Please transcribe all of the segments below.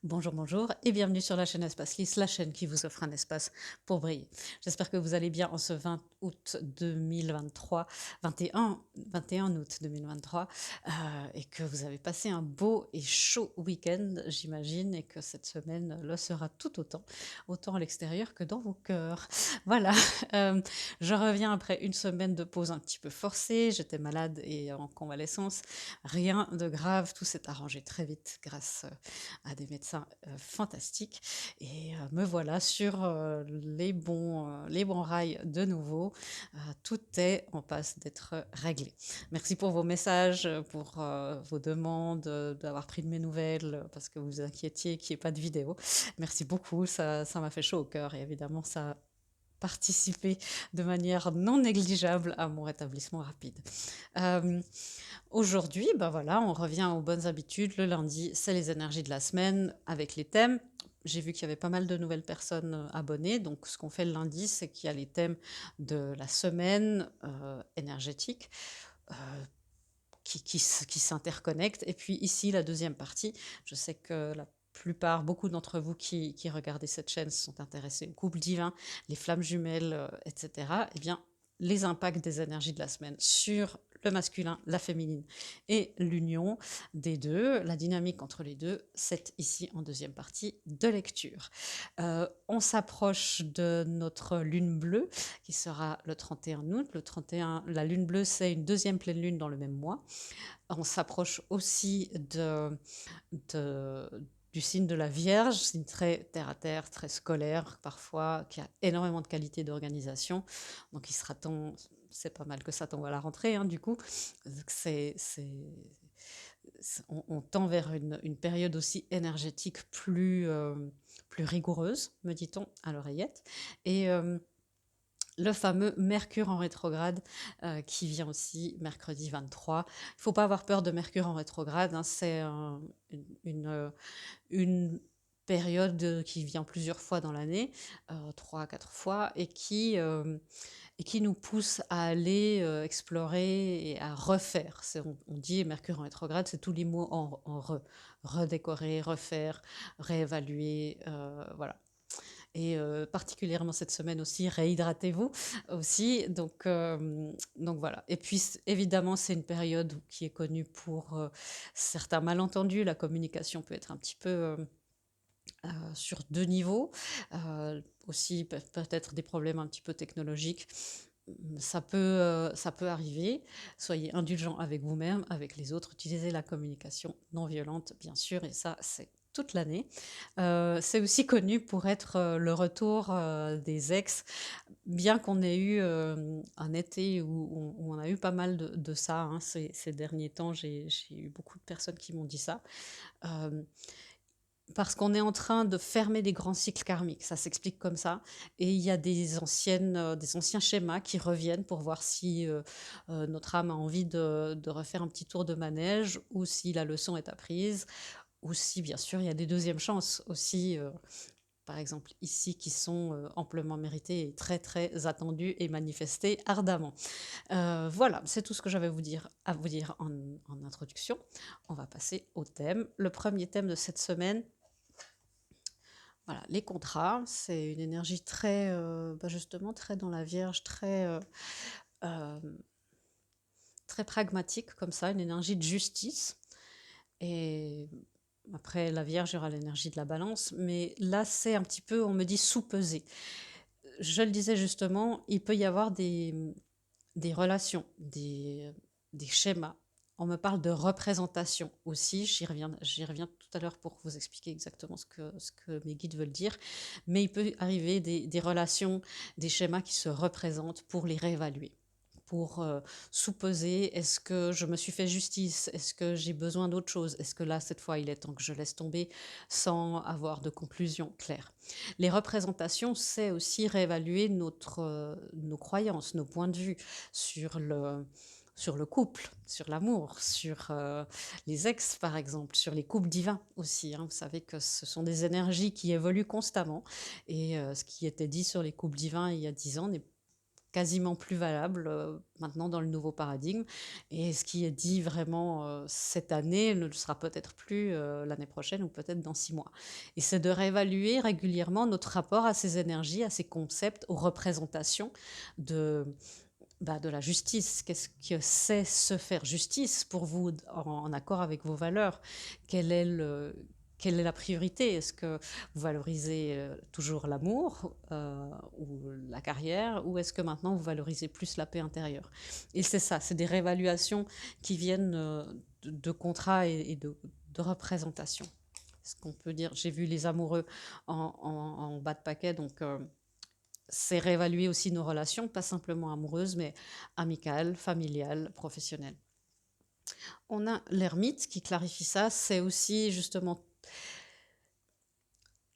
Bonjour, bonjour et bienvenue sur la chaîne Espace Lys, la chaîne qui vous offre un espace pour briller. J'espère que vous allez bien en ce 20 août 2023, 21 août 2023, et que vous avez passé un beau et chaud week-end, j'imagine, et que cette semaine le sera tout autant à l'extérieur que dans vos cœurs. Voilà, euh, je reviens après une semaine de pause un petit peu forcée, j'étais malade et en convalescence. Rien de grave, tout s'est arrangé très vite grâce à des médecins fantastiques. Et me voilà sur les bons rails de nouveau. Tout est en passe d'être réglé. Merci pour vos messages, pour vos demandes, d'avoir pris de mes nouvelles, parce que vous vous inquiétiez qu'il n'y ait pas de vidéo. Merci beaucoup, ça m'a fait chaud au cœur et évidemment ça a participé de manière non négligeable à mon rétablissement rapide. Euh, Aujourd'hui, bah voilà, on revient aux bonnes habitudes. Le lundi, c'est les énergies de la semaine avec les thèmes. J'ai vu qu'il y avait pas mal de nouvelles personnes abonnées. Donc, ce qu'on fait le lundi, c'est qu'il y a les thèmes de la semaine énergétique euh, qui s'interconnectent. Et puis ici, la deuxième partie, je sais que la plupart, beaucoup d'entre vous qui regardez cette chaîne sont intéressés au couple divin, les flammes jumelles, etc. Eh bien, les impacts des énergies de la semaine sur le masculin, la féminine et l'union des deux, la dynamique entre les deux, c'est ici en deuxième partie de lecture. On s'approche de notre lune bleue qui sera le 31 août. Le 31, la lune bleue, c'est une deuxième pleine lune dans le même mois. On s'approche aussi de- du signe de la Vierge, signe très terre à terre, très scolaire parfois, qui a énormément de qualité d'organisation. Donc il sera temps, c'est pas mal que ça tombe à la rentrée, hein, du coup. On tend vers une période aussi énergétique plus rigoureuse, me dit-on à l'oreillette. Et le fameux Mercure en rétrograde qui vient aussi mercredi 23. Il ne faut pas avoir peur de Mercure en rétrograde, hein, c'est une période qui vient plusieurs fois dans l'année, 3 à 4 fois, et qui nous pousse à aller explorer et à refaire. On dit Mercure en rétrograde, c'est tous les mots redécorer, refaire, réévaluer, voilà. Et particulièrement cette semaine aussi, réhydratez-vous aussi. Donc voilà. Et puis évidemment, c'est une période qui est connue pour certains malentendus. La communication peut être un petit peu sur deux niveaux. Aussi peut-être des problèmes un petit peu technologiques. Ça peut arriver. Soyez indulgents avec vous-même, avec les autres. Utilisez la communication non violente, bien sûr, et ça, c'est toute l'année. C'est aussi connu pour être le retour des ex, bien qu'on ait eu un été où on a eu pas mal de ça, hein, ces derniers temps. J'ai eu beaucoup de personnes qui m'ont dit ça. Euh, Parce qu'on est en train de fermer des grands cycles karmiques, ça s'explique comme ça. Et il y a des anciens schémas qui reviennent pour voir si notre âme a envie de refaire un petit tour de manège ou si la leçon est apprise, ou si bien sûr il y a des deuxièmes chances aussi, par exemple ici, qui sont amplement méritées et très très attendues et manifestées ardemment. Voilà, c'est tout ce que j'avais à vous dire en introduction. On va passer au thème. Le premier thème de cette semaine, voilà, les contrats, c'est une énergie très, justement, très dans la Vierge, euh, très pragmatique comme ça, une énergie de justice. Et après, la Vierge, il y aura l'énergie de la Balance, mais là, c'est un petit peu, on me dit, sous-pesé. Je le disais justement, il peut y avoir des relations, des schémas. On me parle de représentation aussi, j'y reviens tout à l'heure pour vous expliquer exactement ce que mes guides veulent dire, mais il peut arriver des relations, des schémas qui se représentent pour les réévaluer, pour sous-peser, est-ce que je me suis fait justice, est-ce que j'ai besoin d'autre chose, est-ce que là, cette fois, il est temps que je laisse tomber sans avoir de conclusion claire. Les représentations, c'est aussi réévaluer nos croyances, nos points de vue sur le couple, sur l'amour, sur les ex, par exemple, sur les couples divins aussi, hein. Vous savez que ce sont des énergies qui évoluent constamment. Et ce qui était dit sur les couples divins il y a 10 ans n'est quasiment plus valable maintenant dans le nouveau paradigme. Et ce qui est dit vraiment cette année ne le sera peut-être plus l'année prochaine ou peut-être dans 6 mois. Et c'est de réévaluer régulièrement notre rapport à ces énergies, à ces concepts, aux représentations de, de la justice. Qu'est-ce que c'est se faire justice pour vous en accord avec vos valeurs? Quel est le, quelle est la priorité? Est-ce que vous valorisez toujours l'amour ou la carrière, ou est-ce que maintenant vous valorisez plus la paix intérieure? Et c'est ça, c'est des réévaluations qui viennent de contrats et de représentations. Ce qu'on peut dire, j'ai vu les amoureux en bas de paquet, donc c'est réévaluer aussi nos relations, pas simplement amoureuses, mais amicales, familiales, professionnelles. On a l'ermite qui clarifie ça, c'est aussi justement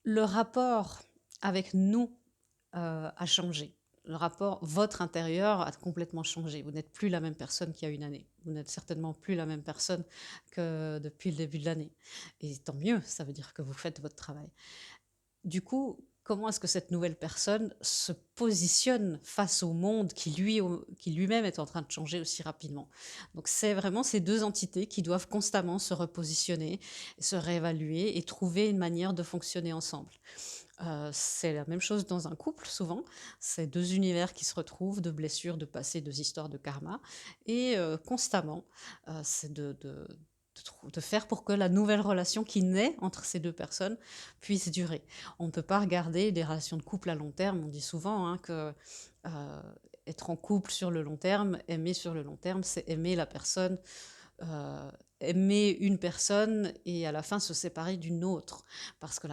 le rapport avec nous a changé. Le rapport, votre intérieur a complètement changé. Vous n'êtes plus la même personne qu'il y a une année. Vous n'êtes certainement plus la même personne que depuis le début de l'année. Et tant mieux, ça veut dire que vous faites votre travail. Du coup, comment est-ce que cette nouvelle personne se positionne face au monde qui lui-même est en train de changer aussi rapidement? Donc c'est vraiment ces deux entités qui doivent constamment se repositionner, se réévaluer et trouver une manière de fonctionner ensemble. C'est la même chose dans un couple souvent, c'est deux univers qui se retrouvent, de blessures, de passé, deux histoires de karma et constamment, c'est de faire pour que la nouvelle relation qui naît entre ces deux personnes puisse durer. On ne peut pas regarder des relations de couple à long terme. On dit souvent que être en couple sur le long terme, aimer sur le long terme, c'est aimer la personne, aimer une personne et à la fin se séparer d'une autre. Parce que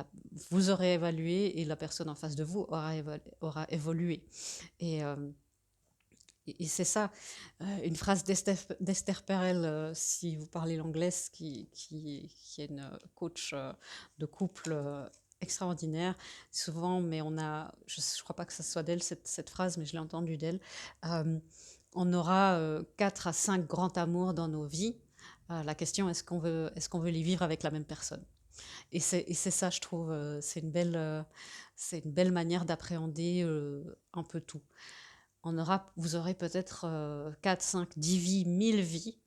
vous aurez évalué et la personne en face de vous aura évolué. Et, et c'est ça, une phrase d'Esther Perel, si vous parlez l'anglais, qui est une coach de couple extraordinaire. Souvent, mais je ne crois pas que ce soit d'elle cette phrase, mais je l'ai entendue d'elle. euh, on aura 4 à 5 grands amours dans nos vies. La question, est-ce qu'on veut les vivre avec la même personne? Et c'est ça, je trouve, c'est une belle manière d'appréhender un peu tout. Vous aurez peut-être 4, 5, 10 vies, 1000 vies.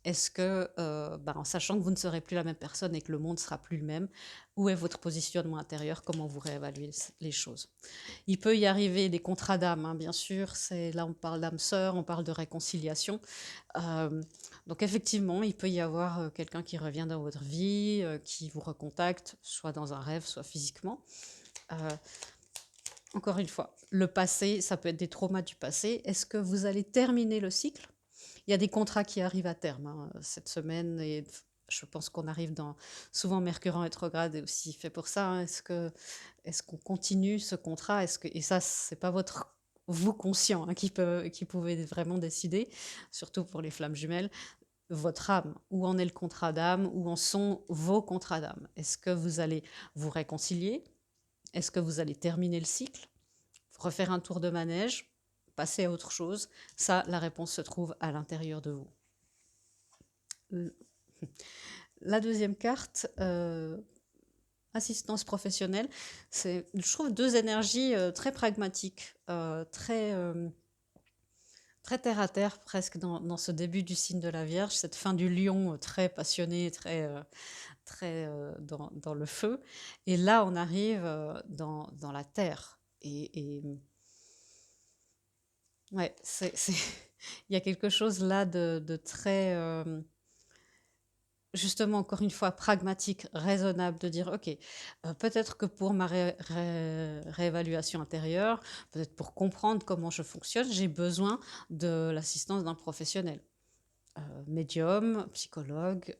Est-ce que, en sachant que vous ne serez plus la même personne et que le monde sera plus le même, où est votre positionnement intérieur? Comment vous réévaluez les choses? Il peut y arriver des contrats d'âme, hein, bien sûr. Là, on parle d'âme sœur, on parle de réconciliation. Euh, donc, effectivement, il peut y avoir quelqu'un qui revient dans votre vie, qui vous recontacte, soit dans un rêve, soit physiquement. Euh, Encore une fois, le passé, ça peut être des traumas du passé. Est-ce que vous allez terminer le cycle? Il y a des contrats qui arrivent à terme cette semaine et je pense qu'on arrive dans... Souvent, Mercure en rétrograde est aussi fait pour ça, hein. Est-ce qu'on continue ce contrat? Et ça, c'est pas vous conscient hein, qui pouvez vraiment décider, surtout pour les flammes jumelles, votre âme. Où en est le contrat d'âme? Où en sont vos contrats d'âme? Est-ce que vous allez vous réconcilier? Est-ce que vous allez terminer le cycle? Refaire un tour de manège? Passer à autre chose? Ça, la réponse se trouve à l'intérieur de vous. La deuxième carte, assistance professionnelle, c'est, je trouve, deux énergies très pragmatiques, très terre à terre presque dans ce début du signe de la Vierge, cette fin du lion très passionné, très dans le feu. Et là, on arrive dans la terre. Et ouais, il y a quelque chose là de très, justement, encore une fois, pragmatique, raisonnable, de dire, OK, peut-être que pour ma réévaluation intérieure, peut-être pour comprendre comment je fonctionne, j'ai besoin de l'assistance d'un professionnel. Médium, psychologue,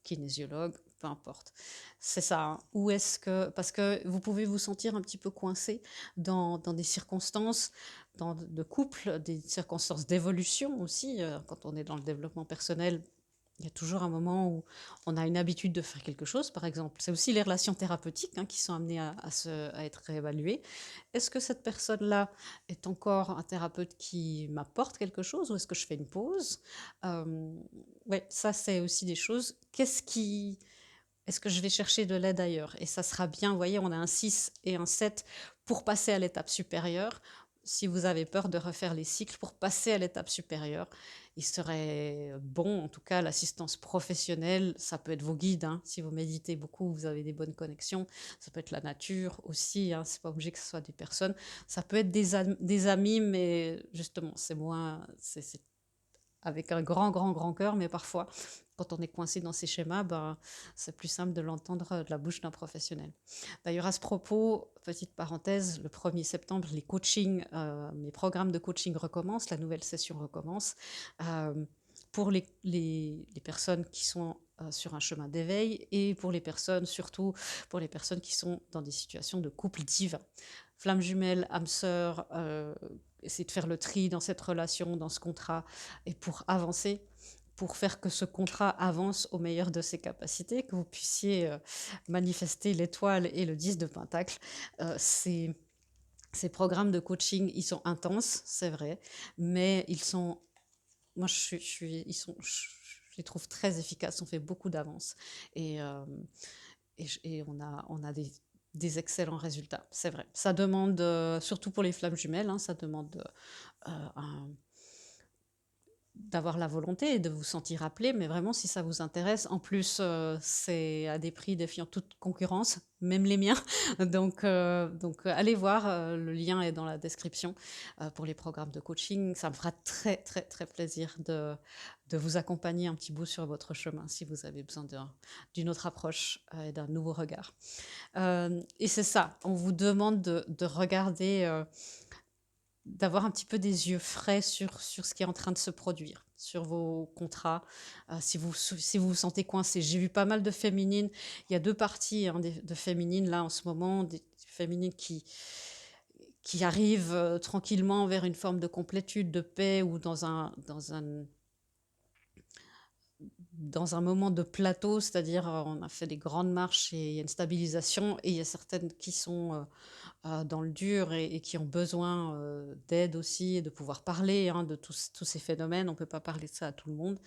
kinésiologue, peu importe. C'est ça, hein. Où est-ce que... Parce que vous pouvez vous sentir un petit peu coincé dans des circonstances de couple, des circonstances d'évolution aussi. Quand on est dans le développement personnel, il y a toujours un moment où on a une habitude de faire quelque chose, par exemple. C'est aussi les relations thérapeutiques hein, qui sont amenées à être réévaluées. Est-ce que cette personne-là est encore un thérapeute qui m'apporte quelque chose ou est-ce que je fais une pause? Ouais, ça, c'est aussi des choses. Est-ce que je vais chercher de l'aide ailleurs? Et ça sera bien, vous voyez, on a un 6 et un 7 pour passer à l'étape supérieure. si vous avez peur de refaire les cycles pour passer à l'étape supérieure, il serait bon, en tout cas, l'assistance professionnelle, ça peut être vos guides, hein, si vous méditez beaucoup, vous avez des bonnes connexions, ça peut être la nature aussi, hein, c'est pas obligé que ce soit des personnes, ça peut être des amis, mais justement, c'est moins, c'est avec un grand, grand, grand cœur, mais parfois, quand on est coincé dans ces schémas, ben, c'est plus simple de l'entendre de la bouche d'un professionnel. D'ailleurs, à ce propos, petite parenthèse, le 1er septembre, les coachings, mes programmes de coaching recommencent, la nouvelle session recommence. Euh, pour les personnes qui sont sur un chemin d'éveil et pour les personnes, surtout pour les personnes qui sont dans des situations de couple divin. Flamme jumelle, âme sœur, essayer de faire le tri dans cette relation, dans ce contrat, et pour avancer, pour faire que ce contrat avance au meilleur de ses capacités, que vous puissiez manifester l'étoile et le 10 de Pentacle. Ces programmes de coaching, ils sont intenses, c'est vrai, mais ils sont, moi je les trouve très efficaces, on fait beaucoup d'avance et on a des excellents résultats, c'est vrai. Ça demande, surtout pour les flammes jumelles, hein, ça demande un, d'avoir la volonté et de vous sentir appelé, mais vraiment si ça vous intéresse, en plus c'est à des prix défiant toute concurrence, même les miens, donc allez voir, le lien est dans la description pour les programmes de coaching, ça me fera très très très plaisir de vous accompagner un petit bout sur votre chemin si vous avez besoin d'une autre approche et d'un nouveau regard. Et c'est ça, on vous demande de regarder d'avoir un petit peu des yeux frais sur ce qui est en train de se produire, sur vos contrats, si vous vous sentez coincé. J'ai vu pas mal de féminines, il y a deux parties hein, de féminines là en ce moment, des féminines qui arrivent tranquillement vers une forme de complétude, de paix ou dans un moment de plateau, c'est-à-dire on a fait des grandes marches et il y a une stabilisation, et il y a certaines qui sont dans le dur et qui ont besoin d'aide aussi et de pouvoir parler hein, de tous ces phénomènes. On ne peut pas parler de ça à tout le monde.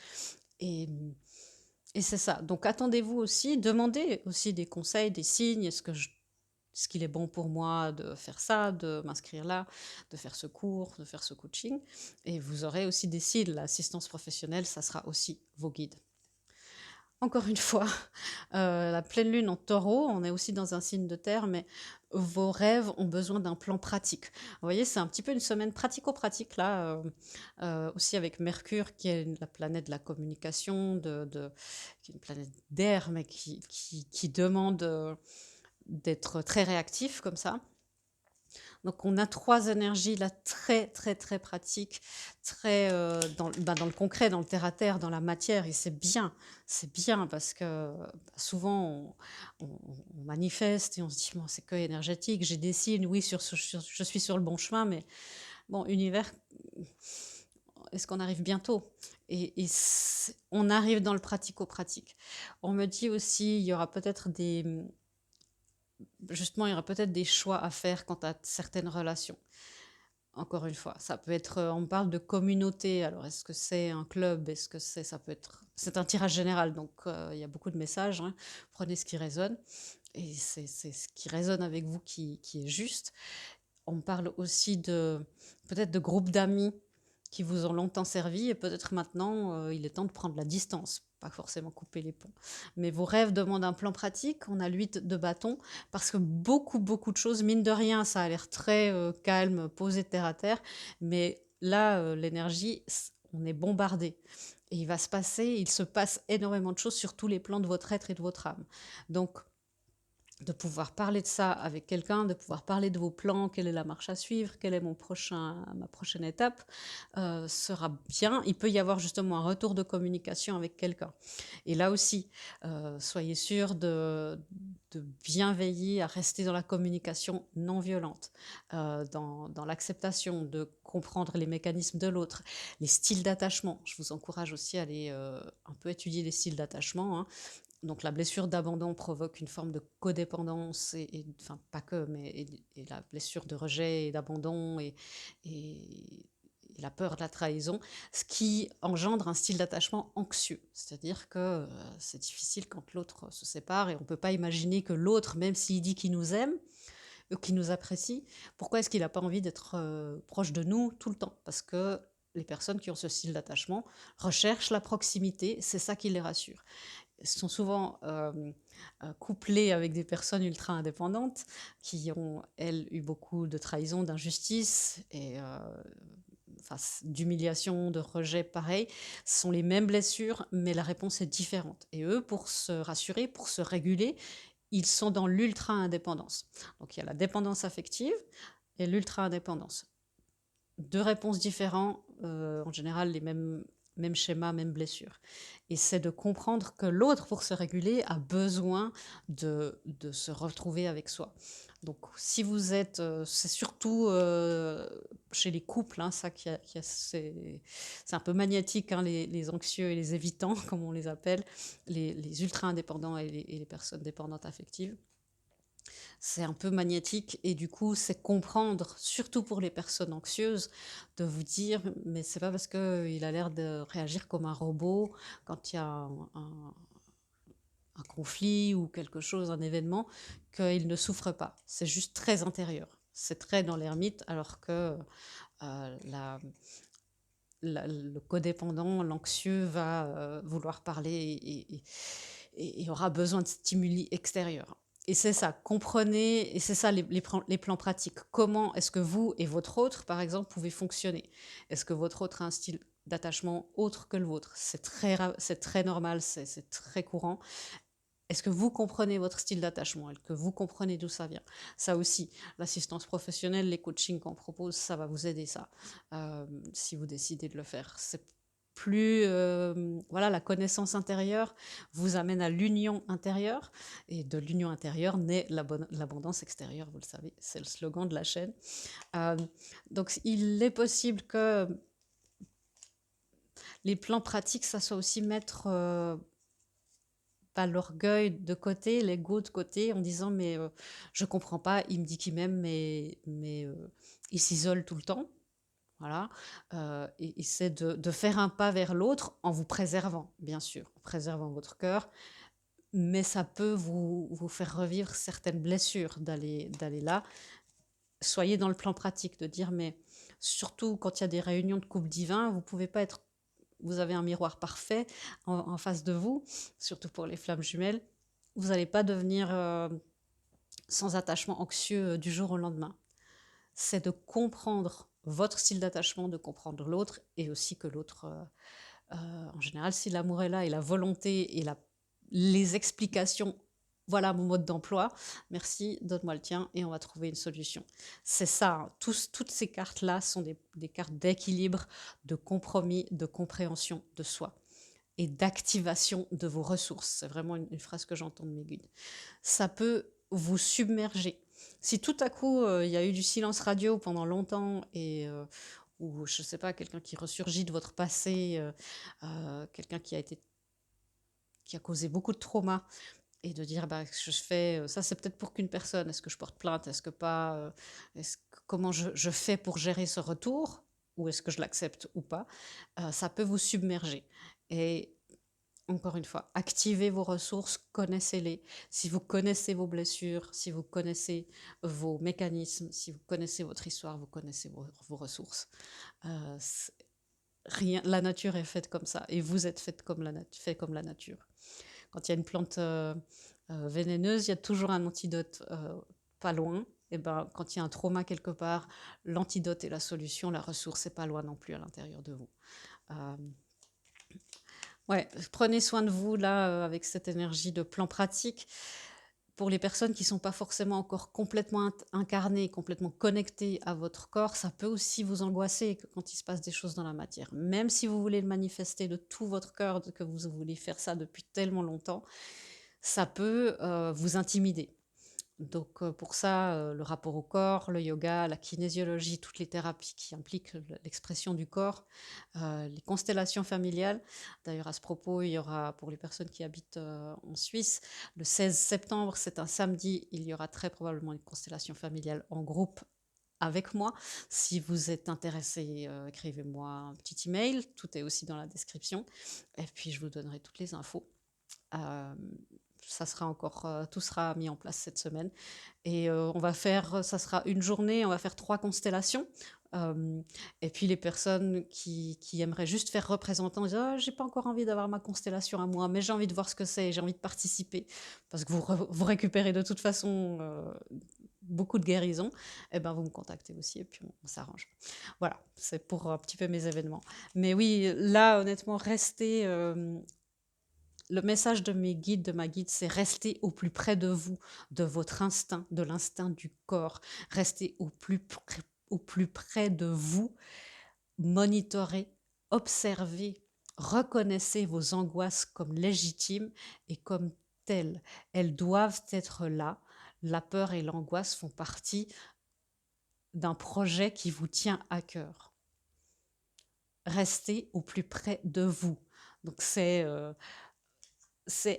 Et, et c'est ça. Donc attendez-vous aussi, demandez aussi des conseils, des signes. Est-ce qu'il est bon pour moi de faire ça, de m'inscrire là, de faire ce cours, de faire ce coaching? Et vous aurez aussi des signes. L'assistance professionnelle, ça sera aussi vos guides. Encore une fois, la pleine lune en taureau, on est aussi dans un signe de terre, mais vos rêves ont besoin d'un plan pratique. Vous voyez, c'est un petit peu une semaine pratico-pratique, là, aussi avec Mercure, qui est la planète de la communication, qui est une planète d'air, mais qui demande d'être très réactif comme ça. Donc on a trois énergies là très très très pratiques, très dans le concret, dans le terre à terre, dans la matière, et c'est bien parce que souvent on manifeste et on se dit bon, c'est que énergétique, j'ai des signes, oui je suis sur le bon chemin, mais bon univers, est-ce qu'on arrive bientôt? Et on arrive dans le pratico-pratique. On me dit aussi il y aura peut-être justement, il y aura peut-être des choix à faire quant à certaines relations. Encore une fois, ça peut être, on parle de communauté. Alors, est-ce que c'est un club? Est-ce que ça peut être, c'est un tirage général, donc il y a beaucoup de messages, hein. Prenez ce qui résonne, et c'est ce qui résonne avec vous qui est juste. On parle aussi peut-être de groupes d'amis qui vous ont longtemps servi et peut-être maintenant, il est temps de prendre la distance. Pas forcément couper les ponts. Mais vos rêves demandent un plan pratique. On a l'8 de bâton parce que beaucoup, beaucoup de choses, mine de rien, ça a l'air très calme, posé terre à terre. Mais là, l'énergie, on est bombardé. Et il se passe énormément de choses sur tous les plans de votre être et de votre âme. Donc, de pouvoir parler de ça avec quelqu'un, de pouvoir parler de vos plans, quelle est la marche à suivre, quelle est ma prochaine étape, sera bien. Il peut y avoir justement un retour de communication avec quelqu'un. Et là aussi, soyez sûr de bien veiller à rester dans la communication non violente, dans l'acceptation, de comprendre les mécanismes de l'autre, les styles d'attachement. Je vous encourage aussi à aller un peu étudier les styles d'attachement, hein. Donc la blessure d'abandon provoque une forme de codépendance, enfin pas que, mais et la blessure de rejet et d'abandon et la peur de la trahison, ce qui engendre un style d'attachement anxieux. C'est-à-dire que c'est difficile quand l'autre se sépare et on ne peut pas imaginer que l'autre, même s'il dit qu'il nous aime, qui nous apprécie, pourquoi est-ce qu'il n'a pas envie d'être proche de nous tout le temps? Parce que les personnes qui ont ce style d'attachement recherchent la proximité, c'est ça qui les rassure. Elles sont souvent couplées avec des personnes ultra indépendantes qui ont, elles, eu beaucoup de trahison, d'injustice et enfin, d'humiliation, de rejet, pareil. Ce sont les mêmes blessures, mais la réponse est différente. Et eux, pour se rassurer, pour se réguler, ils sont dans l'ultra-indépendance. Donc il y a la dépendance affective et l'ultra-indépendance. Deux réponses différentes, en général les mêmes schémas, mêmes blessures. Et c'est de comprendre que l'autre, pour se réguler, a besoin de se retrouver avec soi. Donc si vous êtes, c'est surtout chez les couples, hein, ça c'est un peu magnétique, hein, les anxieux et les évitants, comme on les appelle, les ultra-indépendants et les personnes dépendantes affectives. C'est un peu magnétique et du coup, c'est comprendre, surtout pour les personnes anxieuses, de vous dire, mais c'est pas parce qu'il a l'air de réagir comme un robot quand il y a un conflit ou quelque chose, un événement, qu'il ne souffre pas. C'est juste très intérieur. C'est très dans l'ermite, alors que la, le codépendant, l'anxieux va vouloir parler et aura besoin de stimuli extérieurs. Et c'est ça, comprenez, et c'est ça les plans pratiques. Comment est-ce que vous et votre autre, par exemple, pouvez fonctionner? Est-ce que votre autre a un style d'attachement autre que le vôtre? C'est très normal, c'est très courant. Est-ce que vous comprenez votre style d'attachement? Est-ce que vous comprenez d'où ça vient? Ça aussi, l'assistance professionnelle, les coachings qu'on propose, ça va vous aider, ça, si vous décidez de le faire. C'est plus, voilà, la connaissance intérieure vous amène à l'union intérieure, et de l'union intérieure naît l'abondance extérieure, vous le savez, c'est le slogan de la chaîne. Euh, donc, il est possible que les plans pratiques, ça soit aussi mettre pas l'orgueil de côté, l'ego de côté, en disant mais je comprends pas, il me dit qu'il m'aime, mais il s'isole tout le temps. Voilà. Et c'est de faire un pas vers l'autre en vous préservant, bien sûr, en préservant votre cœur, mais ça peut vous faire revivre certaines blessures d'aller là. Soyez dans le plan pratique, de dire, mais surtout quand il y a des réunions de couple divin, vous pouvez pas être, vous avez un miroir parfait en face de vous, surtout pour les flammes jumelles, vous n'allez pas devenir sans attachement anxieux du jour au lendemain. C'est de comprendre votre style d'attachement, de comprendre l'autre, et aussi que l'autre, en général, si l'amour est là et la volonté et les explications, voilà mon mode d'emploi, merci, donne-moi le tien et on va trouver une solution. C'est ça, hein. Toutes ces cartes-là sont des cartes d'équilibre, de compromis, de compréhension de soi et d'activation de vos ressources. C'est vraiment une phrase que j'entends de mes guides. Ça peut vous submerger. Si tout à coup, il y a eu du silence radio pendant longtemps ou je ne sais pas, quelqu'un qui ressurgit de votre passé, quelqu'un qui a causé beaucoup de trauma, et de dire bah, je fais ça, c'est peut-être pour qu'une personne, est-ce que je porte plainte, est-ce que pas, comment je fais pour gérer ce retour, ou est-ce que je l'accepte ou pas, ça peut vous submerger. Et encore une fois, activez vos ressources, connaissez-les. Si vous connaissez vos blessures, si vous connaissez vos mécanismes, si vous connaissez votre histoire, vous connaissez vos ressources. Euh, Rien, la nature est faite comme ça, et vous êtes fait comme la nature. Quand il y a une plante vénéneuse, il y a toujours un antidote pas loin. Et ben, quand il y a un trauma quelque part, l'antidote est la solution, la ressource n'est pas loin non plus à l'intérieur de vous. Euh, ouais, prenez soin de vous là avec cette énergie de plan pratique. Pour les personnes qui ne sont pas forcément encore complètement incarnées, complètement connectées à votre corps, ça peut aussi vous angoisser quand il se passe des choses dans la matière. Même si vous voulez le manifester de tout votre cœur, que vous voulez faire ça depuis tellement longtemps, ça peut vous intimider. Donc pour ça, le rapport au corps, le yoga, la kinésiologie, toutes les thérapies qui impliquent l'expression du corps, les constellations familiales. D'ailleurs, à ce propos, il y aura, pour les personnes qui habitent en Suisse, le 16 septembre, c'est un samedi, il y aura très probablement une constellation familiale en groupe avec moi. Si vous êtes intéressé, écrivez-moi un petit email, tout est aussi dans la description, et puis je vous donnerai toutes les infos. Euh, ça sera encore, tout sera mis en place cette semaine. Et on va faire, ça sera une journée, on va faire 3 constellations. Et puis les personnes qui aimeraient juste faire représentant, disent: «Ah, j'ai pas encore envie d'avoir ma constellation à moi, mais j'ai envie de voir ce que c'est, j'ai envie de participer». Parce que vous récupérez de toute façon, beaucoup de guérison, et ben, vous me contactez aussi et puis on s'arrange. Voilà, c'est pour un petit peu mes événements. Mais oui, là, honnêtement, restez, le message de mes guides, de ma guide, c'est rester au plus près de vous, de votre instinct, de l'instinct du corps. Restez au plus près de vous, monitorez, observez, reconnaissez vos angoisses comme légitimes et comme telles. Elles doivent être là. La peur et l'angoisse font partie d'un projet qui vous tient à cœur. Restez au plus près de vous. Donc c'est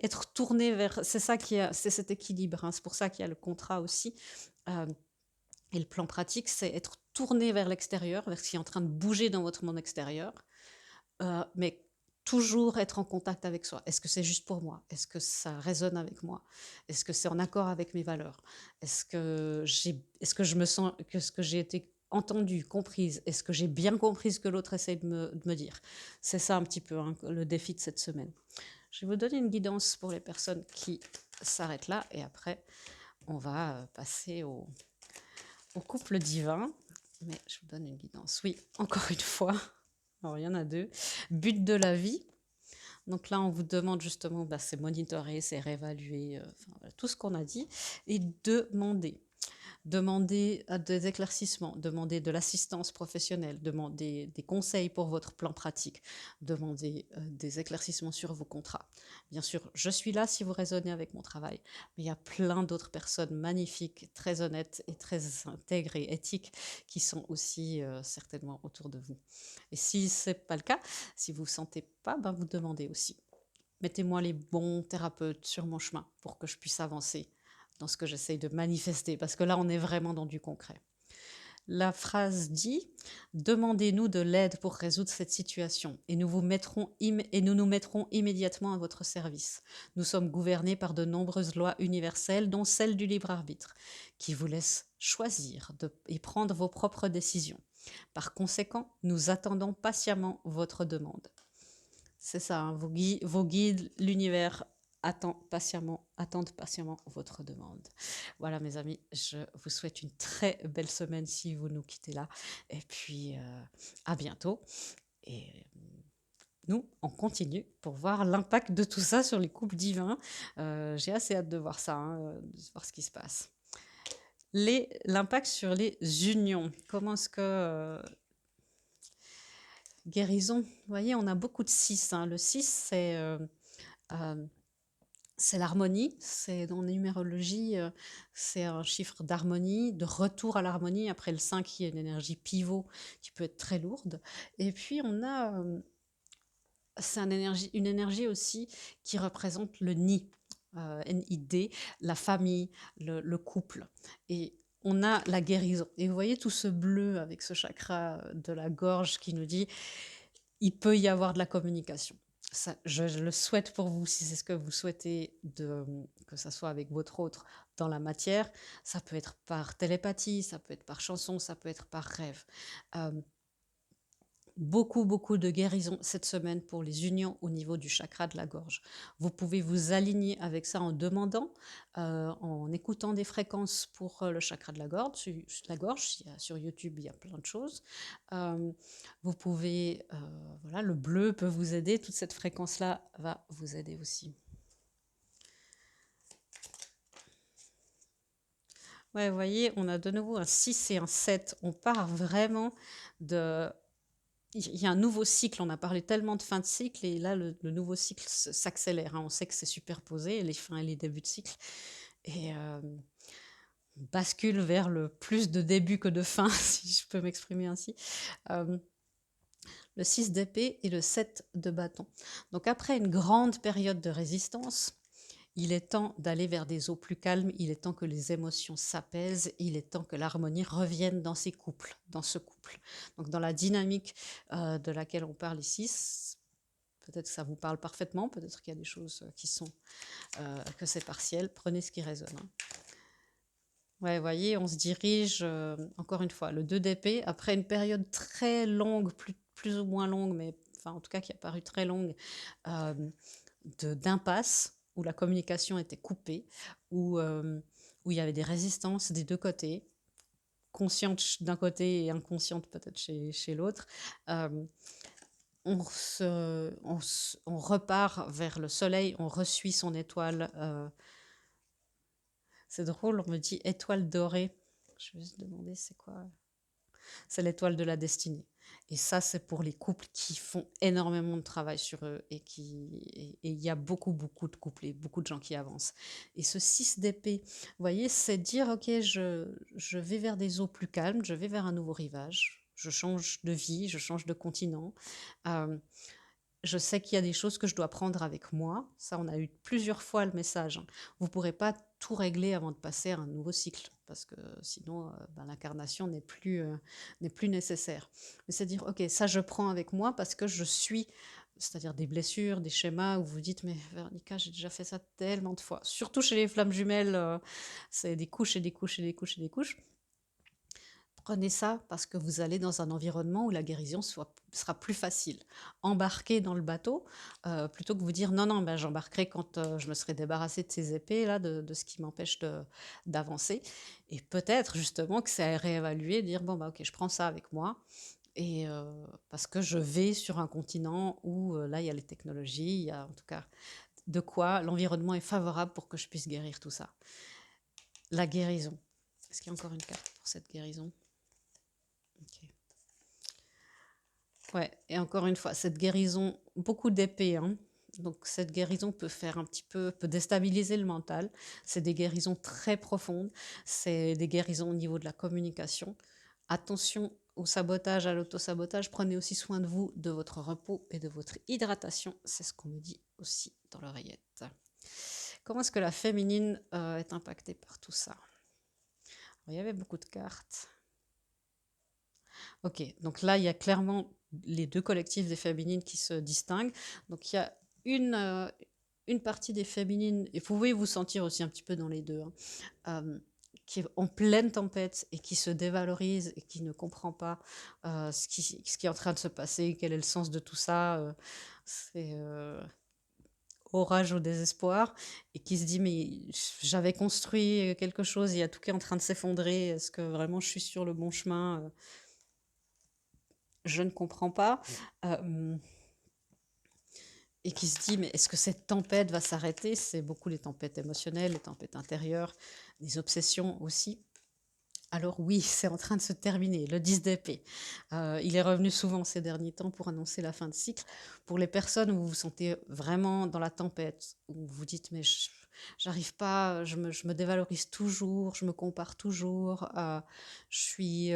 être tourné vers, c'est ça qui a, c'est cet équilibre, hein. C'est pour ça qu'il y a le contrat aussi. Euh, et le plan pratique, c'est être tourné vers l'extérieur, vers ce qui est en train de bouger dans votre monde extérieur, mais toujours être en contact avec soi. Est-ce que c'est juste pour moi? Est-ce que ça résonne avec moi? Est-ce que c'est en accord avec mes valeurs? Est-ce que je me sens, que ce que j'ai été entendue, comprise? Est-ce que j'ai bien compris ce que l'autre essaie de me dire? C'est ça un petit peu, hein, le défi de cette semaine. Je vais vous donner une guidance pour les personnes qui s'arrêtent là et après, on va passer au couple divin. Mais je vous donne une guidance. Oui, encore une fois. Alors, il y en a deux. But de la vie. Donc là, on vous demande justement, c'est monitorer, c'est réévaluer, voilà, tout ce qu'on a dit, et demander. Demander des éclaircissements, demander de l'assistance professionnelle, demander des conseils pour votre plan pratique, demander des éclaircissements sur vos contrats. Bien sûr, je suis là si vous raisonnez avec mon travail, mais il y a plein d'autres personnes magnifiques, très honnêtes et très intègres et éthiques qui sont aussi certainement autour de vous. Et si ce n'est pas le cas, si vous ne vous sentez pas, vous demandez aussi. Mettez-moi les bons thérapeutes sur mon chemin pour que je puisse avancer dans ce que j'essaye de manifester, parce que là, on est vraiment dans du concret. La phrase dit: demandez-nous de l'aide pour résoudre cette situation et nous nous mettrons immédiatement à votre service. Nous sommes gouvernés par de nombreuses lois universelles, dont celle du libre arbitre, qui vous laisse choisir et prendre vos propres décisions. Par conséquent, nous attendons patiemment votre demande. C'est ça, hein, vos guides, l'univers attendent patiemment votre demande. Voilà mes amis, je vous souhaite une très belle semaine si vous nous quittez là. Et puis à bientôt. Et nous, on continue pour voir l'impact de tout ça sur les couples divins. J'ai assez hâte de voir ça, hein, de voir ce qui se passe. L'impact sur les unions. Comment est-ce que... guérison, vous voyez, on a beaucoup de 6, hein. Le 6, c'est l'harmonie, c'est dans la numérologie, c'est un chiffre d'harmonie, de retour à l'harmonie. Après le 5, il y a une énergie pivot qui peut être très lourde. Et puis on a, c'est une énergie aussi qui représente le nid, NID, la famille, le couple. Et on a la guérison. Et vous voyez tout ce bleu avec ce chakra de la gorge qui nous dit il peut y avoir de la communication. Ça, je le souhaite pour vous, si c'est ce que vous souhaitez, que ça soit avec votre autre dans la matière. Ça peut être par télépathie, ça peut être par chanson, ça peut être par rêve. Beaucoup de guérison cette semaine pour les unions au niveau du chakra de la gorge. Vous pouvez vous aligner avec ça en demandant, en écoutant des fréquences pour le chakra de la gorge. Sur YouTube, il y a plein de choses. Vous pouvez, voilà, le bleu peut vous aider. Toute cette fréquence-là va vous aider aussi. Ouais, vous voyez, on a de nouveau un 6 et un 7. On part vraiment de... Il y a un nouveau cycle, on a parlé tellement de fin de cycle, et là, le nouveau cycle s'accélère, hein. On sait que c'est superposé, les fins et les débuts de cycle, et on bascule vers le plus de début que de fin, si je peux m'exprimer ainsi. Le 6 d'épée et le 7 de bâton. Donc après une grande période de résistance, il est temps d'aller vers des eaux plus calmes, il est temps que les émotions s'apaisent, il est temps que l'harmonie revienne dans ces couples, dans ce couple. Donc dans la dynamique de laquelle on parle ici, peut-être que ça vous parle parfaitement, peut-être qu'il y a des choses que c'est partiel. Prenez ce qui résonne, hein. Ouais, vous voyez, on se dirige, encore une fois, le 2 d'épée, après une période très longue, plus ou moins longue, mais enfin, en tout cas qui a paru très longue, euh, d'impasse, où la communication était coupée, où il y avait des résistances des deux côtés, conscientes d'un côté et inconscientes peut-être chez l'autre. Euh, on repart vers le soleil, on resuit son étoile. C'est drôle, on me dit étoile dorée. Je vais juste demander c'est quoi. C'est l'étoile de la destinée. Et ça, c'est pour les couples qui font énormément de travail sur eux et il y a beaucoup, beaucoup de couples et beaucoup de gens qui avancent. Et ce 6 d'épée, vous voyez, c'est dire, ok, je vais vers des eaux plus calmes, je vais vers un nouveau rivage, je change de vie, je change de continent. Euh, je sais qu'il y a des choses que je dois prendre avec moi. Ça, on a eu plusieurs fois le message, hein. Vous ne pourrez pas tout régler avant de passer à un nouveau cycle, parce que sinon, l'incarnation n'est plus nécessaire. Mais c'est dire, ok, ça, je prends avec moi parce que je suis, c'est-à-dire des blessures, des schémas où vous dites, mais Véronica, j'ai déjà fait ça tellement de fois. Surtout chez les flammes jumelles, c'est des couches et des couches et des couches et des couches. Prenez ça parce que vous allez dans un environnement où la guérison sera plus facile. Embarquez dans le bateau, plutôt que vous dire non, non, ben, j'embarquerai quand je me serai débarrassée de ces épées, là, de ce qui m'empêche d'avancer. Et peut-être justement que c'est à réévaluer, dire bon, bah, ok, je prends ça avec moi. Et parce que je vais sur un continent où là, il y a les technologies, il y a en tout cas de quoi l'environnement est favorable pour que je puisse guérir tout ça. La guérison. Est-ce qu'il y a encore une carte pour cette guérison? Ok. Ouais, et encore une fois, cette guérison, beaucoup d'épées, hein. Donc cette guérison peut faire un petit peu, peut déstabiliser le mental. C'est des guérisons très profondes. C'est des guérisons au niveau de la communication. Attention au sabotage, à l'autosabotage. Prenez aussi soin de vous, de votre repos et de votre hydratation. C'est ce qu'on me dit aussi dans l'oreillette. Comment est-ce que la féminine est impactée par tout ça? Alors, il y avait beaucoup de cartes. Ok, donc là, il y a clairement les deux collectifs des féminines qui se distinguent. Donc il y a une partie des féminines, et vous pouvez vous sentir aussi un petit peu dans les deux, hein, qui est en pleine tempête et qui se dévalorise et qui ne comprend pas ce qui est en train de se passer, quel est le sens de tout ça. C'est orage au désespoir, et qui se dit mais j'avais construit quelque chose, il y a tout qui est en train de s'effondrer, est-ce que vraiment je suis sur le bon chemin? Je ne comprends pas. Et qui se dit, mais est-ce que cette tempête va s'arrêter? C'est beaucoup les tempêtes émotionnelles, les tempêtes intérieures, les obsessions aussi. Alors oui, c'est en train de se terminer, le 10 d'épée. Il est revenu souvent ces derniers temps pour annoncer la fin de cycle. Pour les personnes où vous vous sentez vraiment dans la tempête, où vous vous dites, mais j'arrive pas, je me dévalorise toujours, je me compare toujours, je suis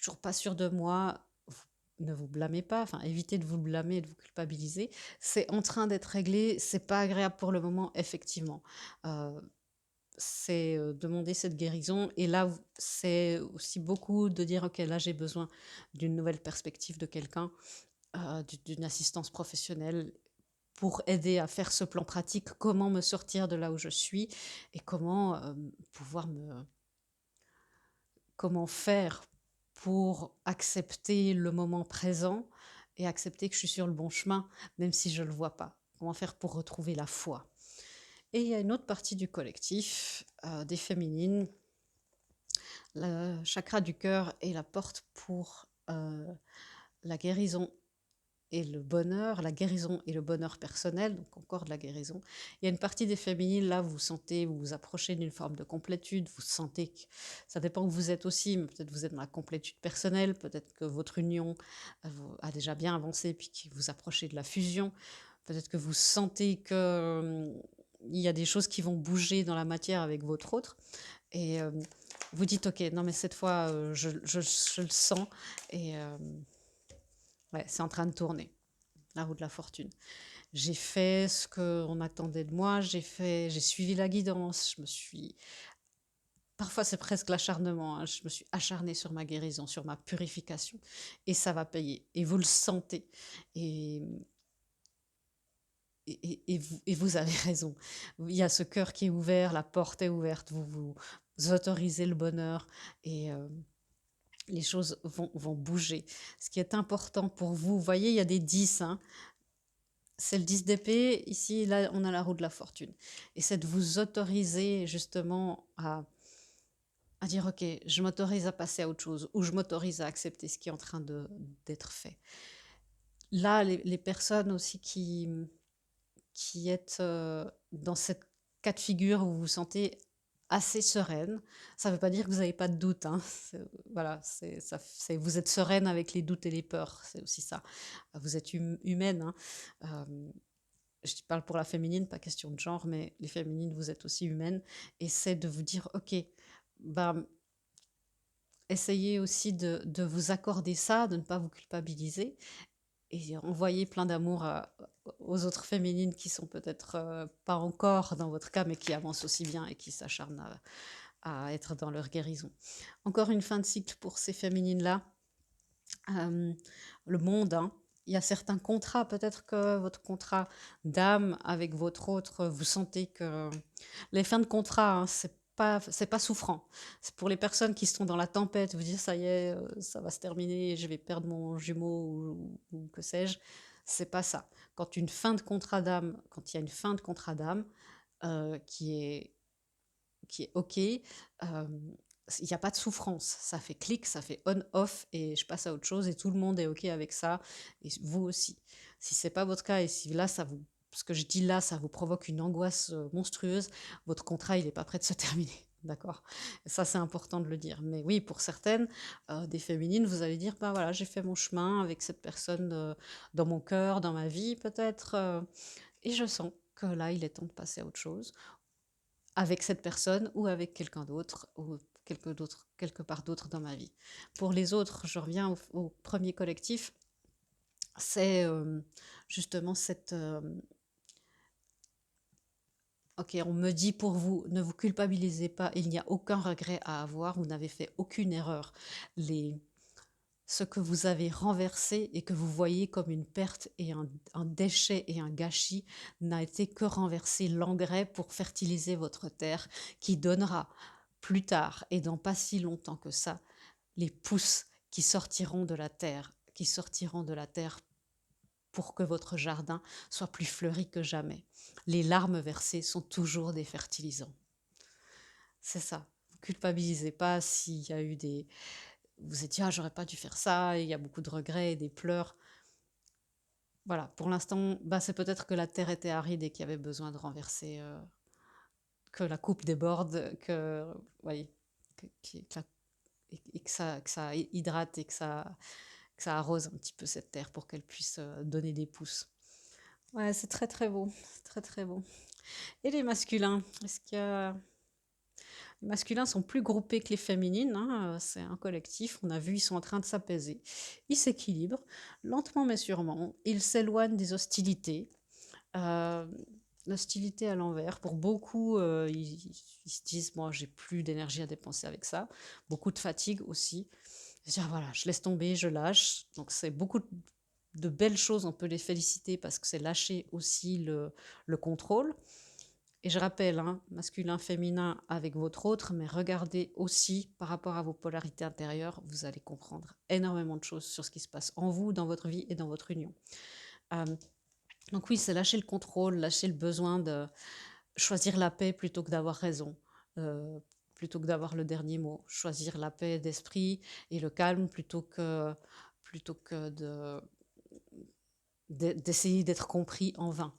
toujours pas sûre de moi. Ne vous blâmez pas, enfin évitez de vous blâmer et de vous culpabiliser. C'est en train d'être réglé, c'est pas agréable pour le moment, effectivement. Euh, c'est demander cette guérison. Et là, c'est aussi beaucoup de dire, ok, là j'ai besoin d'une nouvelle perspective de quelqu'un, d'une assistance professionnelle pour aider à faire ce plan pratique, comment me sortir de là où je suis et pouvoir comment faire pour accepter le moment présent et accepter que je suis sur le bon chemin, même si je ne le vois pas. Comment faire pour retrouver la foi. Et il y a une autre partie du collectif, des féminines. Le chakra du cœur est la porte pour la guérison et le bonheur, la guérison et le bonheur personnel, donc encore de la guérison. Il y a une partie des féminines, là, vous sentez, vous vous approchez d'une forme de complétude, vous sentez que ça dépend où vous êtes aussi, mais peut-être vous êtes dans la complétude personnelle, peut-être que votre union a déjà bien avancé, puis que vous approchez de la fusion, peut-être que vous sentez que il y a des choses qui vont bouger dans la matière avec votre autre, et vous dites, ok, non mais cette fois, je le sens, et ouais, c'est en train de tourner, la roue de la fortune. J'ai fait ce qu'on attendait de moi, j'ai suivi la guidance, parfois c'est presque l'acharnement, hein, je me suis acharnée sur ma guérison, sur ma purification, et ça va payer, et vous le sentez. Et et vous avez raison. Il y a ce cœur qui est ouvert, la porte est ouverte, vous autorisez le bonheur et les choses vont bouger. Ce qui est important pour vous, vous voyez, il y a des 10, hein. C'est le 10 d'épée. Ici, là, on a la roue de la fortune. Et c'est de vous autoriser justement à dire, OK, je m'autorise à passer à autre chose ou je m'autorise à accepter ce qui est en train d'être fait. Là, les personnes aussi qui êtes dans cette cas de figure où vous vous sentez assez sereine, ça ne veut pas dire que vous n'avez pas de doute, hein. Voilà, vous êtes sereine avec les doutes et les peurs, c'est aussi ça. Vous êtes humaine, hein. Euh, je parle pour la féminine, pas question de genre, mais les féminines, vous êtes aussi humaines. Et c'est de vous dire, OK, bah, essayez aussi de vous accorder ça, de ne pas vous culpabiliser et envoyer plein d'amour aux autres féminines qui sont peut-être pas encore dans votre cas, mais qui avancent aussi bien et qui s'acharnent à être dans leur guérison. Encore une fin de cycle pour ces féminines-là. Le monde, hein. Il y a certains contrats, peut-être que votre contrat d'âme avec votre autre, vous sentez que les fins de contrat, hein, c'est pas souffrant. C'est pour les personnes qui sont dans la tempête, vous dire ça y est, ça va se terminer, je vais perdre mon jumeau ou que sais-je. C'est pas ça. Quand il y a une fin de contrat d'âme qui est OK, il n'y a pas de souffrance. Ça fait clic, ça fait on-off et je passe à autre chose et tout le monde est OK avec ça et vous aussi. Si c'est pas votre cas et si là, ce que je dis là, ça vous provoque une angoisse monstrueuse, votre contrat, il n'est pas prêt de se terminer. D'accord. Ça, c'est important de le dire. Mais oui, pour certaines, des féminines, vous allez dire, bah voilà, j'ai fait mon chemin avec cette personne dans mon cœur, dans ma vie peut-être, et je sens que là, il est temps de passer à autre chose avec cette personne ou avec quelqu'un d'autre ou quelque part d'autre dans ma vie. Pour les autres, je reviens au premier collectif, c'est justement cette... ok, on me dit pour vous, ne vous culpabilisez pas, il n'y a aucun regret à avoir, vous n'avez fait aucune erreur. Ce que vous avez renversé et que vous voyez comme une perte et un déchet et un gâchis n'a été que renverser l'engrais pour fertiliser votre terre qui donnera plus tard et dans pas si longtemps que ça les pousses qui sortiront de la terre pour que votre jardin soit plus fleuri que jamais. Les larmes versées sont toujours des fertilisants. C'est ça. Vous culpabilisez pas s'il y a eu des, vous êtes dit, ah, j'aurais pas dû faire ça, et il y a beaucoup de regrets et des pleurs. Voilà, pour l'instant, bah, c'est peut-être que la terre était aride et qu'il y avait besoin de renverser, que la coupe déborde, oui, que ça hydrate et que ça arrose un petit peu cette terre pour qu'elle puisse donner des pousses. Ouais, c'est très très beau, très très beau. Et les masculins, est-ce qu'il y a les masculins sont plus groupés que les féminines, hein, c'est un collectif, on a vu, ils sont en train de s'apaiser. Ils s'équilibrent, lentement mais sûrement, ils s'éloignent des hostilités. Euh, L'hostilité à l'envers, pour beaucoup, ils se disent, moi, j'ai plus d'énergie à dépenser avec ça. Beaucoup de fatigue aussi. Dire, voilà, je laisse tomber, je lâche. Donc, c'est beaucoup de belles choses, on peut les féliciter parce que c'est lâcher aussi le contrôle. Et je rappelle, hein, masculin, féminin avec votre autre, mais regardez aussi par rapport à vos polarités intérieures, vous allez comprendre énormément de choses sur ce qui se passe en vous, dans votre vie et dans votre union. Euh, donc oui, c'est lâcher le contrôle, lâcher le besoin de choisir la paix plutôt que d'avoir raison, plutôt que d'avoir le dernier mot, choisir la paix d'esprit et le calme plutôt que d'essayer d'être compris en vain.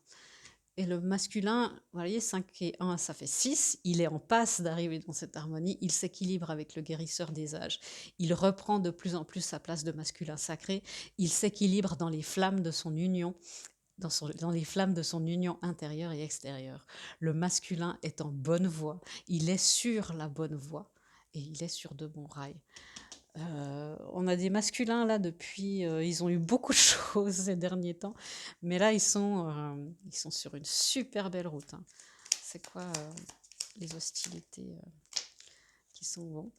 Et le masculin, vous voyez, 5 et 1, ça fait 6. Il est en passe d'arriver dans cette harmonie. Il s'équilibre avec le guérisseur des âges. Il reprend de plus en plus sa place de masculin sacré. Il s'équilibre dans les flammes de son union, dans les flammes de son union intérieure et extérieure. Le masculin est en bonne voie. Il est sur la bonne voie et il est sur de bons rails. On a des masculins là depuis, ils ont eu beaucoup de choses ces derniers temps, mais là ils sont sur une super belle route, hein. C'est quoi les hostilités qui sont bons?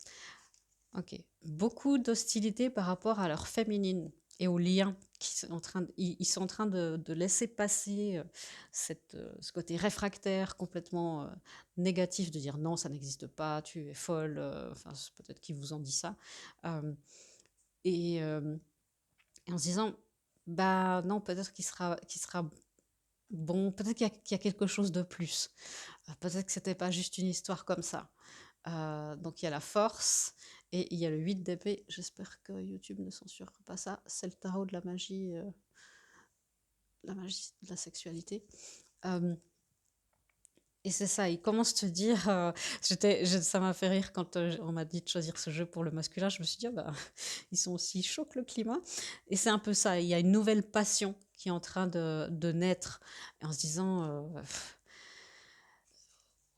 Ok, beaucoup d'hostilités par rapport à leur féminine. et aux liens ils sont en train de laisser passer ce côté réfractaire, complètement négatif, de dire non, ça n'existe pas, tu es folle, enfin, c'est peut-être qu'ils vous ont dit ça. Euh, et, euh, et en se disant, bah non, peut-être qu'il sera bon, peut-être qu'il y a quelque chose de plus. Peut-être que c'était pas juste une histoire comme ça. Donc il y a la force et il y a le 8 d'épée. J'espère que YouTube ne censurera pas ça. C'est le tarot de la magie de la sexualité. Euh, et c'est ça, il commence à te dire, ça m'a fait rire quand on m'a dit de choisir ce jeu pour le masculin. Je me suis dit, ah bah, ils sont aussi chauds que le climat. Et c'est un peu ça, il y a une nouvelle passion qui est en train de naître. Et en se disant,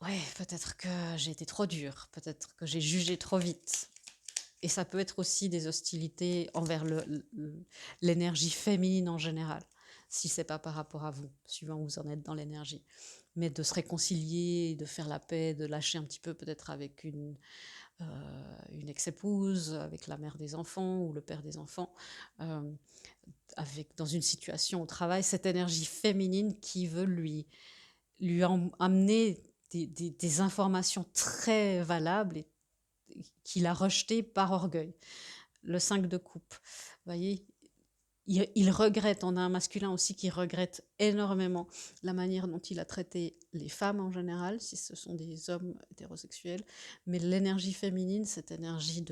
ouais, peut-être que j'ai été trop dure, peut-être que j'ai jugé trop vite. Et ça peut être aussi des hostilités envers l'énergie féminine en général, si c'est pas par rapport à vous, suivant où vous en êtes dans l'énergie. Mais de se réconcilier, de faire la paix, de lâcher un petit peu peut-être avec une ex-épouse, avec la mère des enfants ou le père des enfants, euh, dans une situation au travail, cette énergie féminine qui veut lui amener des informations très valables et qu'il a rejetées par orgueil. Le 5 de coupe, vous voyez, il regrette, on a un masculin aussi qui regrette énormément la manière dont il a traité les femmes en général, si ce sont des hommes hétérosexuels, mais l'énergie féminine, cette énergie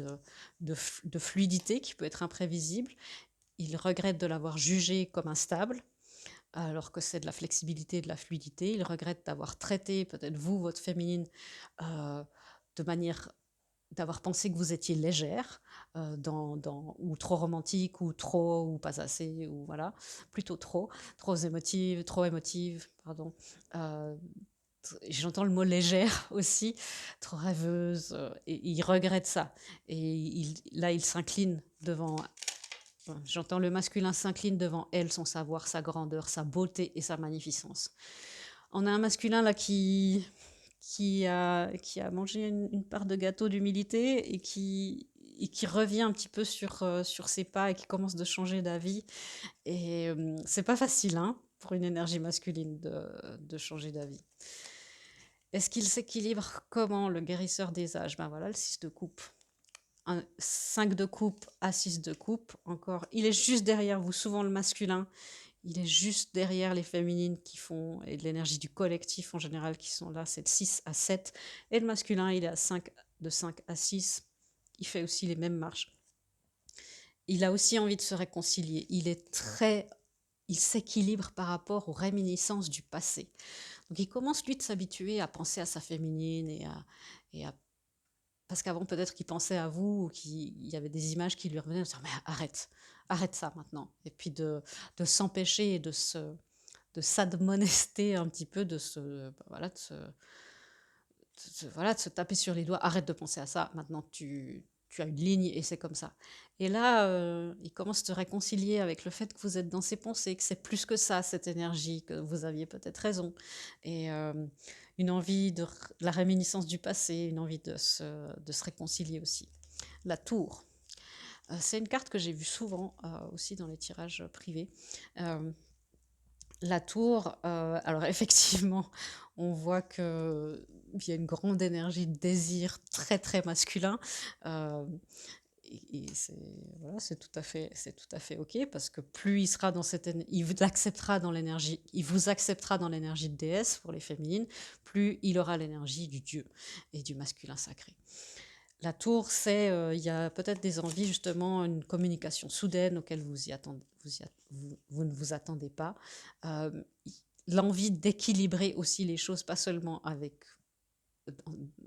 de fluidité qui peut être imprévisible, il regrette de l'avoir jugée comme instable, alors que c'est de la flexibilité et de la fluidité. Il regrette d'avoir traité peut-être vous, votre féminine, euh, de manière d'avoir pensé que vous étiez légère, ou trop romantique, ou trop, ou pas assez, ou voilà, plutôt trop émotive, pardon. Euh, J'entends le mot légère aussi, trop rêveuse, et il regrette ça. Et là, il s'incline devant. J'entends le masculin s'incline devant elle, son savoir, sa grandeur, sa beauté et sa magnificence. On a un masculin là qui a mangé une part de gâteau d'humilité et qui revient un petit peu sur ses pas et qui commence de changer d'avis. Et c'est pas facile hein, pour une énergie masculine de changer d'avis. Est-ce qu'il s'équilibre comment le guérisseur des âges? Ben voilà, le 6 de coupe. Un 5 de coupe à 6 de coupe, encore. Il est juste derrière vous, souvent le masculin. Il est juste derrière les féminines qui font, et de l'énergie du collectif en général qui sont là, c'est de 6 à 7. Et le masculin, il est de 5 à 6. Il fait aussi les mêmes marches. Il a aussi envie de se réconcilier. Il s'équilibre par rapport aux réminiscences du passé. Donc il commence lui de s'habituer à penser à sa féminine et à parce qu'avant peut-être qu'il pensait à vous ou qu'il y avait des images qui lui revenaient, de dire mais arrête ça maintenant. Et puis de s'empêcher et de s'admonester un petit peu, voilà, voilà, de se taper sur les doigts. Arrête de penser à ça. Maintenant, tu as une ligne et c'est comme ça. Et là, il commence à se réconcilier avec le fait que vous êtes dans ses pensées, que c'est plus que ça, cette énergie, que vous aviez peut-être raison. Et une envie de la réminiscence du passé, une envie de se réconcilier aussi. La tour. C'est une carte que j'ai vue souvent aussi dans les tirages privés. Euh, la tour, alors effectivement, on voit qu'il y a une grande énergie de désir très très masculin. Euh, et voilà, c'est tout à fait ok parce que plus il sera dans il vous acceptera dans l'énergie, il vous acceptera dans l'énergie de déesse pour les féminines, plus il aura l'énergie du dieu et du masculin sacré. La tour, il y a peut-être des envies, justement, une communication soudaine auquel vous ne vous attendez pas. Euh, L'envie d'équilibrer aussi les choses, pas seulement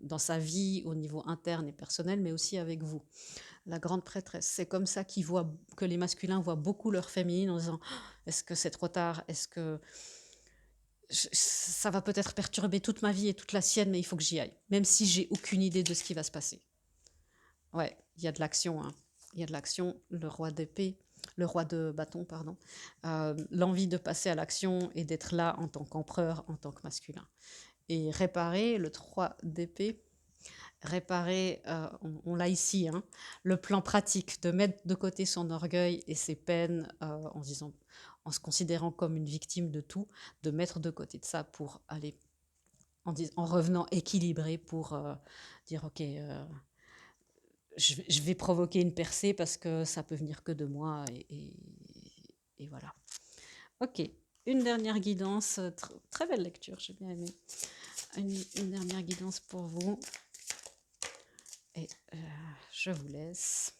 dans sa vie au niveau interne et personnel, mais aussi avec vous. La grande prêtresse, c'est comme ça que les masculins voient beaucoup leur féminine en disant est-ce que c'est trop tard? Est-ce que ça va peut-être perturber toute ma vie et toute la sienne, mais il faut que j'y aille, même si j'ai aucune idée de ce qui va se passer. Ouais, il y a de l'action, hein. Il y a de l'action, le roi de bâton, pardon. L'envie de passer à l'action et d'être là en tant qu'empereur, en tant que masculin. Et réparer le 3 d'épée. Réparer, on l'a ici, hein, le plan pratique de mettre de côté son orgueil et ses peines, en se considérant comme une victime de tout, de mettre de côté de ça pour aller en revenant équilibré pour, dire: «OK, je vais provoquer une percée parce que ça peut venir que de moi» et voilà. OK, une dernière guidance, très belle lecture, j'ai bien aimé. Une dernière guidance pour vous et je vous laisse.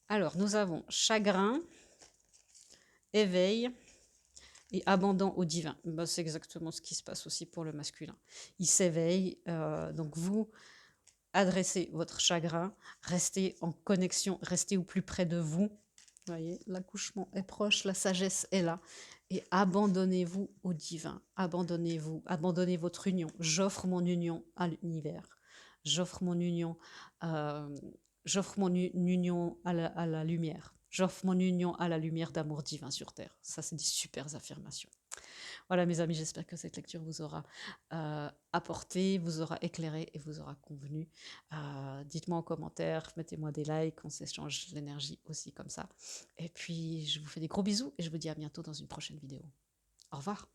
Alors, nous avons chagrin, éveil et abandon au divin. Bah, c'est exactement ce qui se passe aussi pour le masculin. Il s'éveille, donc vous adressez votre chagrin, restez en connexion, restez au plus près de vous. Vous voyez, l'accouchement est proche, la sagesse est là. Et abandonnez-vous au divin. Abandonnez-vous, abandonnez votre union. J'offre mon union à l'univers. J'offre mon union, euh, j'offre mon union à la lumière. J'offre mon union à la lumière d'amour divin sur terre. Ça, c'est des super affirmations. Voilà, mes amis, j'espère que cette lecture vous aura apporté, vous aura éclairé et vous aura convenu. Dites-moi en commentaire, mettez-moi des likes, on s'échange l'énergie aussi comme ça. Et puis, je vous fais des gros bisous et je vous dis à bientôt dans une prochaine vidéo. Au revoir.